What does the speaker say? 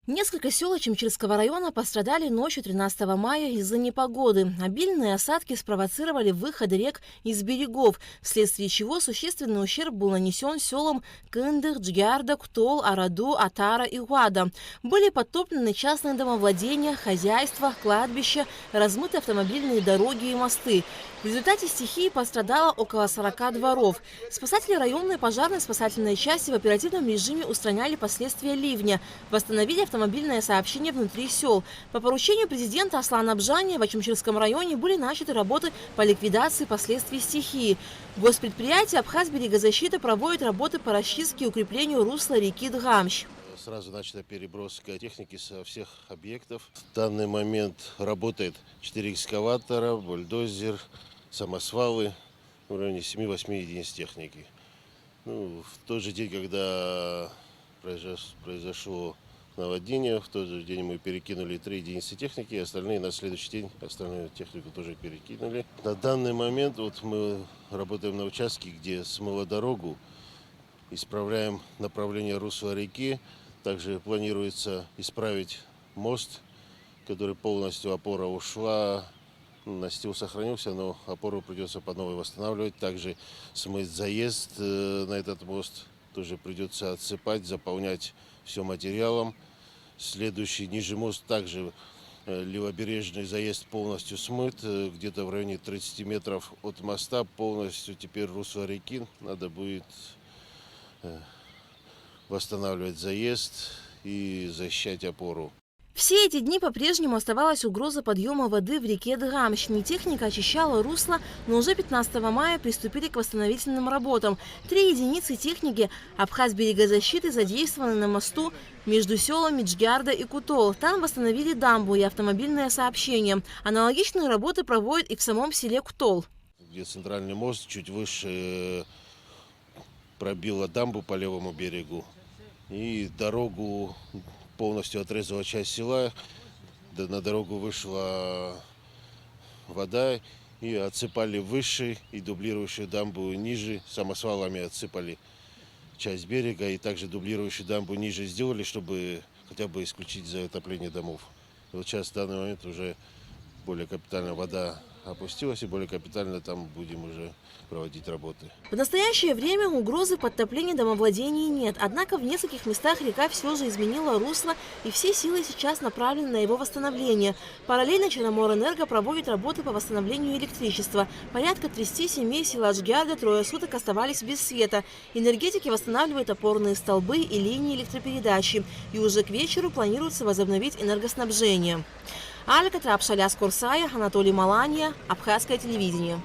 Несколько сел Очимчирского района пострадали ночью 13 мая из-за непогоды. Обильные осадки спровоцировали выход рек из берегов, вследствие чего существенный ущерб был нанесен селам Кындык, Джгярда, Ктол, Араду, Атара и Гуада. Были подтоплены частные домовладения, хозяйства, кладбища, размыты автомобильные дороги и мосты. В результате стихии пострадало около 40 дворов. Спасатели районной пожарной спасательной части в оперативном режиме устраняли последствия ливня, восстановили автомобильное сообщение внутри сел. По поручению президента Аслана Абжани в Очимчирском районе были начаты работы по ликвидации последствий стихии. Госпредприятие «Абхазберегозащита» проводит работы по расчистке и укреплению русла реки Дгамщ. Сразу начата переброска техники со всех объектов. В данный момент работает 4 экскаватора, бульдозер, самосвалы, в районе 7-8 единиц техники. В тот же день, когда произошло наводнение, в тот же день мы перекинули 3 единицы техники, остальные на следующий день, остальную технику тоже перекинули. На данный момент мы работаем на участке, где смыло дорогу, исправляем направление русла реки. Также планируется исправить мост, который полностью опора ушла. Настил сохранился, но опору придется по новой восстанавливать. Также смыть заезд на этот мост. Тоже придется отсыпать, заполнять все материалом. Следующий ниже мост также левобережный заезд полностью смыт. Где-то в районе 30 метров от моста полностью теперь русло реки. Надо будет восстанавливать заезд и защищать опору. Все эти дни по-прежнему оставалась угроза подъема воды в реке Дгамщ. Техника очищала русло, но уже 15 мая приступили к восстановительным работам. 3 единицы техники Абхазберегозащиты задействованы на мосту между селами Джгярда и Кутол. Там восстановили дамбу и автомобильное сообщение. Аналогичные работы проводят и в самом селе Ктол. Где центральный мост, чуть выше пробила дамбу по левому берегу. И дорогу полностью отрезала часть села. На дорогу вышла вода. И отсыпали выше и дублирующую дамбу ниже. Самосвалами отсыпали часть берега. И также дублирующую дамбу ниже сделали, чтобы хотя бы исключить затопление домов. И вот сейчас в данный момент уже более капитально вода опустилась, и более капитально там будем уже проводить работы. В настоящее время угрозы подтопления домовладений нет. Однако в нескольких местах река все же изменила русло, и все силы сейчас направлены на его восстановление. Параллельно Черноморэнерго проводит работы по восстановлению электричества. Порядка 30 семей села Джгярда 3 суток оставались без света. Энергетики восстанавливают опорные столбы и линии электропередачи. И уже к вечеру планируется возобновить энергоснабжение. Алика Трапшаляс Курсая, Анатолий Маланья, Абхазское телевидение.